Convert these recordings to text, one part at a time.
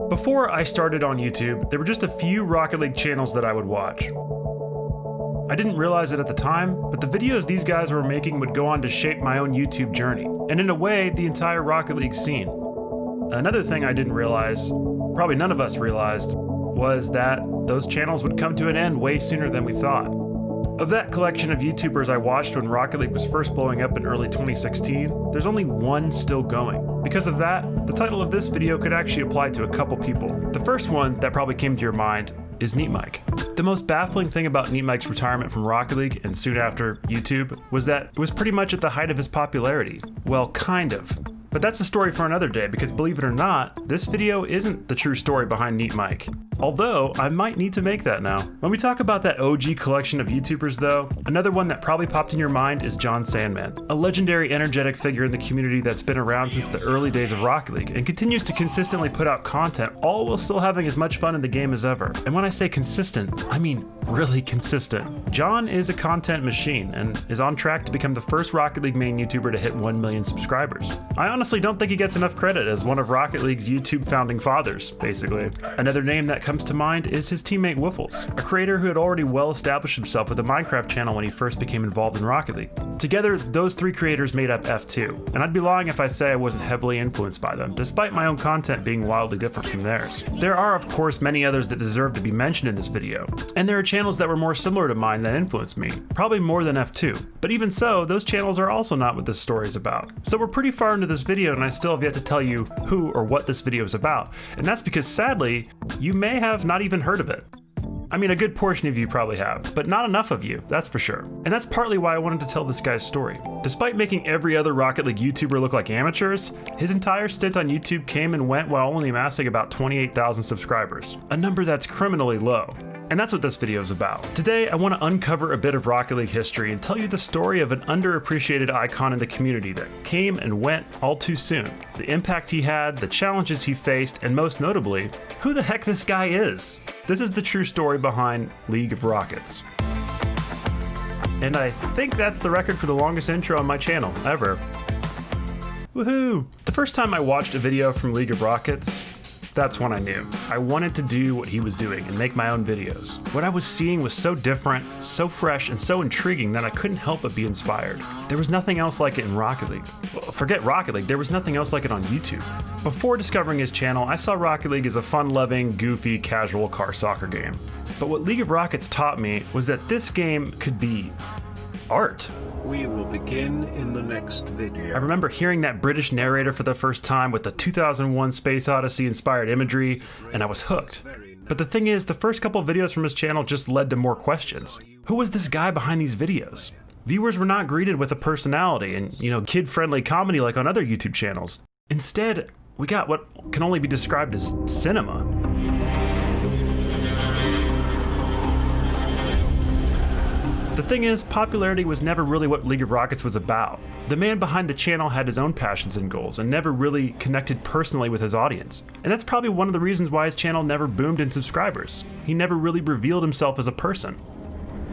Before I started on YouTube, there were just a few Rocket League channels that I would watch. I didn't realize it at the time, but the videos these guys were making would go on to shape my own YouTube journey, and in a way, the entire Rocket League scene. Another thing I didn't realize, probably none of us realized, was that those channels would come to an end way sooner than we thought. Of that collection of YouTubers I watched when Rocket League was first blowing up in early 2016, there's only one still going. Because of that, the title of this video could actually apply to a couple people. The first one that probably came to your mind is NeatMike. The most baffling thing about NeatMike's retirement from Rocket League and soon after YouTube was that it was pretty much at the height of his popularity. Well, kind of. But that's a story for another day, because believe it or not, this video isn't the true story behind NeatMike. Although, I might need to make that now. When we talk about that OG collection of YouTubers though, another one that probably popped in your mind is John Sandman, a legendary energetic figure in the community that's been around since the early days of Rocket League and continues to consistently put out content, all while still having as much fun in the game as ever. And when I say consistent, I mean really consistent. John is a content machine and is on track to become the first Rocket League main YouTuber to hit 1 million subscribers. I honestly don't think he gets enough credit as one of Rocket League's YouTube founding fathers, basically. Another name that comes to mind is his teammate Wiffles, a creator who had already well established himself with a Minecraft channel when he first became involved in Rocket League. Together, those three creators made up F2, and I'd be lying if I say I wasn't heavily influenced by them, despite my own content being wildly different from theirs. There are, of course, many others that deserve to be mentioned in this video, and there are channels that were more similar to mine that influenced me, probably more than F2. But even so, those channels are also not what this story is about. So we're pretty far into this video and I still have yet to tell you who or what this video is about, and that's because sadly, you may have not even heard of it. I mean, a good portion of you probably have, but not enough of you, that's for sure. And that's partly why I wanted to tell this guy's story. Despite making every other Rocket League YouTuber look like amateurs, his entire stint on YouTube came and went while only amassing about 28,000 subscribers, a number that's criminally low. And that's what this video is about. Today, I want to uncover a bit of Rocket League history and tell you the story of an underappreciated icon in the community that came and went all too soon, the impact he had, the challenges he faced, and most notably, who the heck this guy is. This is the true story behind League of Rockets. And I think that's the record for the longest intro on my channel, ever. Woohoo! The first time I watched a video from League of Rockets, that's when I knew. I wanted to do what he was doing and make my own videos. What I was seeing was so different, so fresh, and so intriguing that I couldn't help but be inspired. There was nothing else like it in Rocket League. Well, forget Rocket League, there was nothing else like it on YouTube. Before discovering his channel, I saw Rocket League as a fun-loving, goofy, casual car soccer game. But what League of Rockets taught me was that this game could be art. We will begin in the next video. I remember hearing that British narrator for the first time with the 2001 Space Odyssey inspired imagery, and I was hooked. But the thing is, the first couple videos from his channel just led to more questions. Who was this guy behind these videos? Viewers were not greeted with a personality and, kid-friendly comedy like on other YouTube channels. Instead, we got what can only be described as cinema. The thing is, popularity was never really what League of Rockets was about. The man behind the channel had his own passions and goals and never really connected personally with his audience. And that's probably one of the reasons why his channel never boomed in subscribers. He never really revealed himself as a person.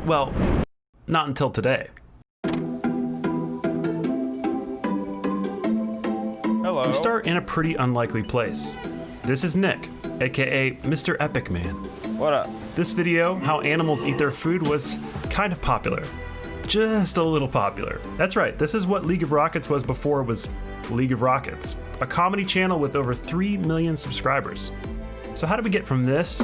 Well, not until today. Hello. We start in a pretty unlikely place. This is Nick, aka Mr. Epic Man. What up? This video, how animals eat their food, was kind of popular. Just a little popular. That's right, this is what League of Rockets was before it was League of Rockets. A comedy channel with over 3 million subscribers. So how did we get from this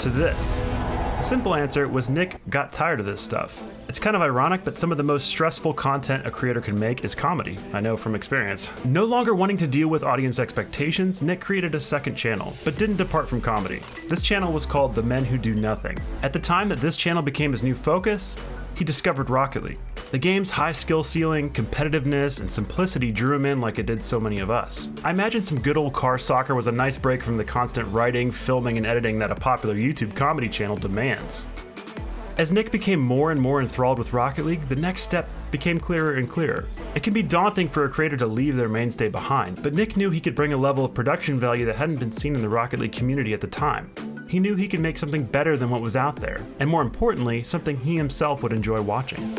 to this? The simple answer was Nick got tired of this stuff. It's kind of ironic, but some of the most stressful content a creator can make is comedy, I know from experience. No longer wanting to deal with audience expectations, Nick created a second channel, but didn't depart from comedy. This channel was called The Men Who Do Nothing. At the time that this channel became his new focus, he discovered Rocket League. The game's high skill ceiling, competitiveness, and simplicity drew him in like it did so many of us. I imagine some good old car soccer was a nice break from the constant writing, filming, and editing that a popular YouTube comedy channel demands. As Nick became more and more enthralled with Rocket League, the next step became clearer and clearer. It can be daunting for a creator to leave their mainstay behind, but Nick knew he could bring a level of production value that hadn't been seen in the Rocket League community at the time. He knew he could make something better than what was out there, and more importantly, something he himself would enjoy watching.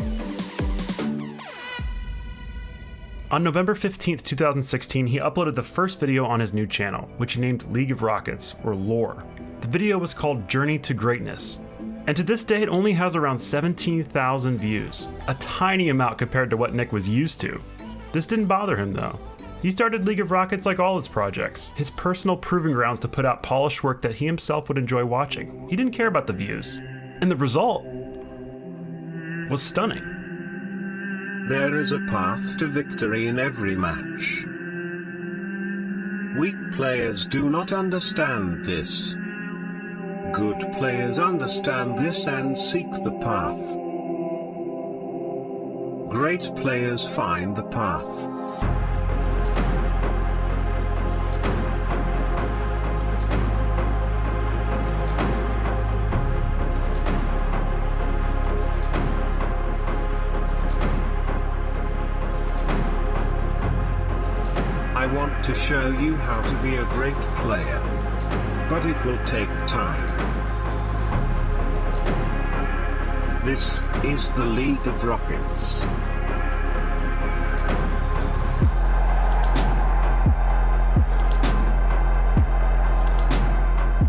On November 15th, 2016, he uploaded the first video on his new channel, which he named League of Rockets, or Lore. The video was called Journey to Greatness, and to this day it only has around 17,000 views, a tiny amount compared to what Nick was used to. This didn't bother him though. He started League of Rockets like all his projects, his personal proving grounds to put out polished work that he himself would enjoy watching. He didn't care about the views. And the result was stunning. There is a path to victory in every match. Weak players do not understand this. Good players understand this and seek the path. Great players find the path. I want to show you how to be a great player, but it will take time. This is the League of Rockets.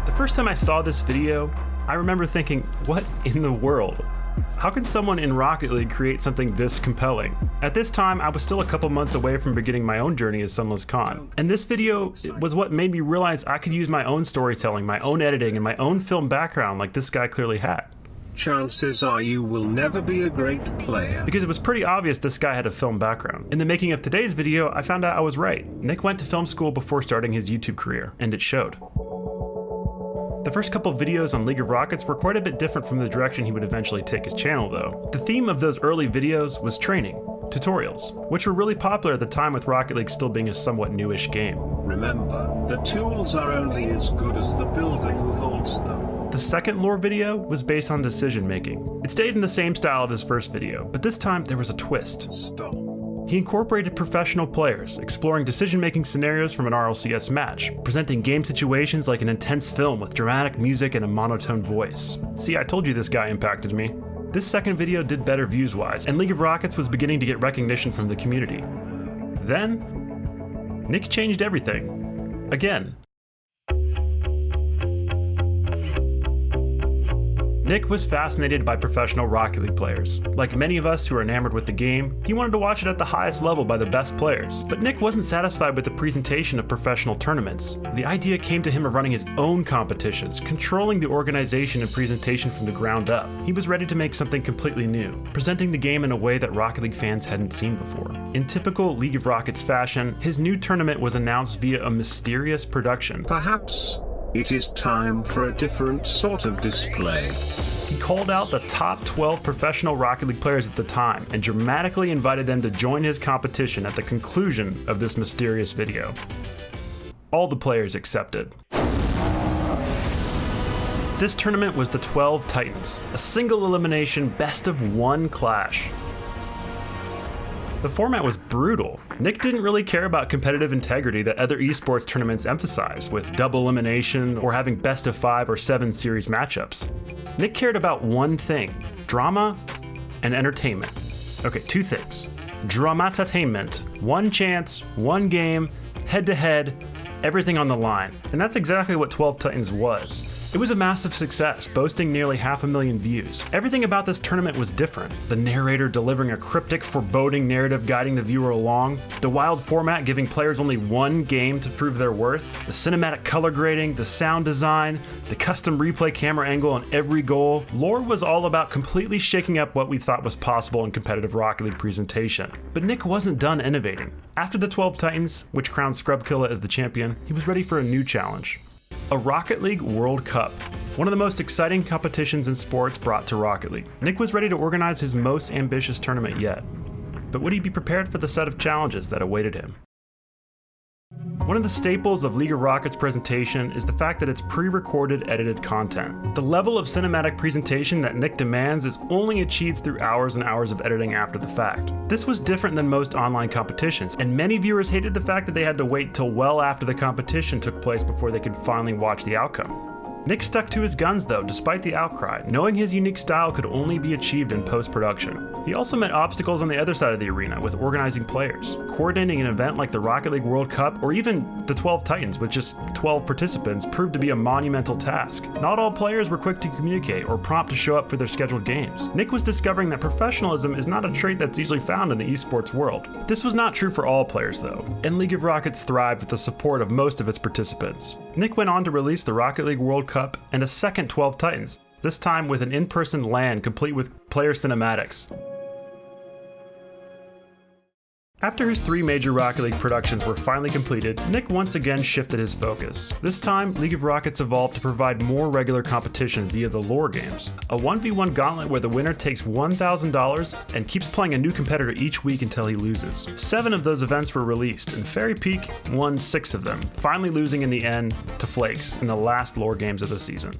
The first time I saw this video, I remember thinking, what in the world? How can someone in Rocket League create something this compelling? At this time, I was still a couple months away from beginning my own journey as SunlessKhan, and this video was what made me realize I could use my own storytelling, my own editing, and my own film background like this guy clearly had. Chances are you will never be a great player. Because it was pretty obvious this guy had a film background. In the making of today's video, I found out I was right. Nick went to film school before starting his YouTube career, and it showed. The first couple videos on League of Rockets were quite a bit different from the direction he would eventually take his channel though. The theme of those early videos was training, tutorials, which were really popular at the time with Rocket League still being a somewhat newish game. Remember, the tools are only as good as the builder who holds them. The second lore video was based on decision making. It stayed in the same style of his first video, but this time there was a twist. Stop. He incorporated professional players, exploring decision-making scenarios from an RLCS match, presenting game situations like an intense film with dramatic music and a monotone voice. See, I told you this guy impacted me. This second video did better views-wise, and League of Rockets was beginning to get recognition from the community. Then, Nick changed everything. Again. Nick was fascinated by professional Rocket League players. Like many of us who are enamored with the game, he wanted to watch it at the highest level by the best players. But Nick wasn't satisfied with the presentation of professional tournaments. The idea came to him of running his own competitions, controlling the organization and presentation from the ground up. He was ready to make something completely new, presenting the game in a way that Rocket League fans hadn't seen before. In typical League of Rockets fashion, his new tournament was announced via a mysterious production. Perhaps it is time for a different sort of display. He called out the top 12 professional Rocket League players at the time and dramatically invited them to join his competition at the conclusion of this mysterious video. All the players accepted. This tournament was the 12 Titans, a single elimination best of one clash. The format was brutal. Nick didn't really care about competitive integrity that other esports tournaments emphasize, with double elimination or having best of 5 or 7 series matchups. Nick cared about one thing: drama and entertainment. Okay, two things. Dramatainment, one chance, one game, head to head, everything on the line. And that's exactly what 12 Titans was. It was a massive success, boasting nearly 500,000 views. Everything about this tournament was different. The narrator delivering a cryptic, foreboding narrative guiding the viewer along, the wild format giving players only one game to prove their worth, the cinematic color grading, the sound design, the custom replay camera angle on every goal. Lore was all about completely shaking up what we thought was possible in competitive Rocket League presentation. But Nick wasn't done innovating. After the 12 Titans, which crowned Scrubkilla as the champion, he was ready for a new challenge. A Rocket League World Cup, one of the most exciting competitions in sports brought to Rocket League. Nick was ready to organize his most ambitious tournament yet. But would he be prepared for the set of challenges that awaited him? One of the staples of League of Rockets presentation is the fact that it's pre-recorded, edited content. The level of cinematic presentation that Nick demands is only achieved through hours and hours of editing after the fact. This was different than most online competitions, and many viewers hated the fact that they had to wait till well after the competition took place before they could finally watch the outcome. Nick stuck to his guns though, despite the outcry, knowing his unique style could only be achieved in post-production. He also met obstacles on the other side of the arena with organizing players. Coordinating an event like the Rocket League World Cup or even the 12 Titans with just 12 participants proved to be a monumental task. Not all players were quick to communicate or prompt to show up for their scheduled games. Nick was discovering that professionalism is not a trait that's easily found in the esports world. This was not true for all players though, and League of Rockets thrived with the support of most of its participants. Nick went on to release the Rocket League World Cup and a second 12 Titans, this time with an in-person LAN complete with player cinematics. After his 3 major Rocket League productions were finally completed, Nick once again shifted his focus. This time, League of Rockets evolved to provide more regular competition via the lore games. A 1v1 gauntlet where the winner takes $1,000 and keeps playing a new competitor each week until he loses. 7 of those events were released, and Fairy Peak won 6 of them, finally losing in the end to Flakes in the last lore games of the season.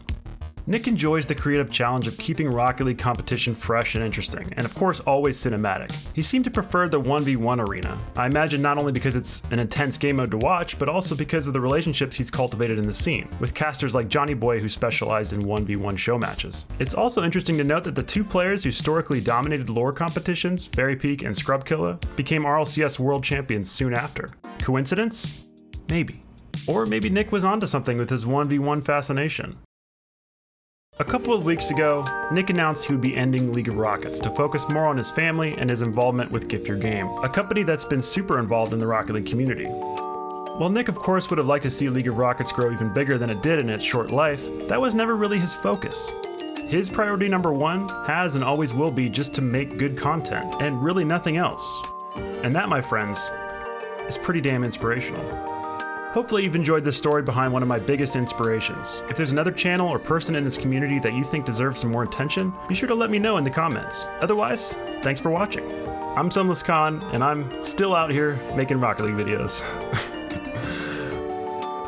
Nick enjoys the creative challenge of keeping Rocket League competition fresh and interesting, and of course always cinematic. He seemed to prefer the 1v1 arena. I imagine not only because it's an intense game mode to watch, but also because of the relationships he's cultivated in the scene, with casters like Johnny Boy who specialized in 1v1 show matches. It's also interesting to note that the 2 players who historically dominated lore competitions, Fairy Peak and Scrubkilla, became RLCS world champions soon after. Coincidence? Maybe. Or maybe Nick was onto something with his 1v1 fascination. A couple of weeks ago, Nick announced he would be ending League of Rockets to focus more on his family and his involvement with Gift Your Game, a company that's been super involved in the Rocket League community. While Nick of course would have liked to see League of Rockets grow even bigger than it did in its short life, that was never really his focus. His priority number 1 has and always will be just to make good content, and really nothing else. And that, my friends, is pretty damn inspirational. Hopefully you've enjoyed this story behind one of my biggest inspirations. If there's another channel or person in this community that you think deserves some more attention, be sure to let me know in the comments. Otherwise, thanks for watching. I'm SunlessKhan, and I'm still out here making Rocket League videos.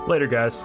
Later, guys.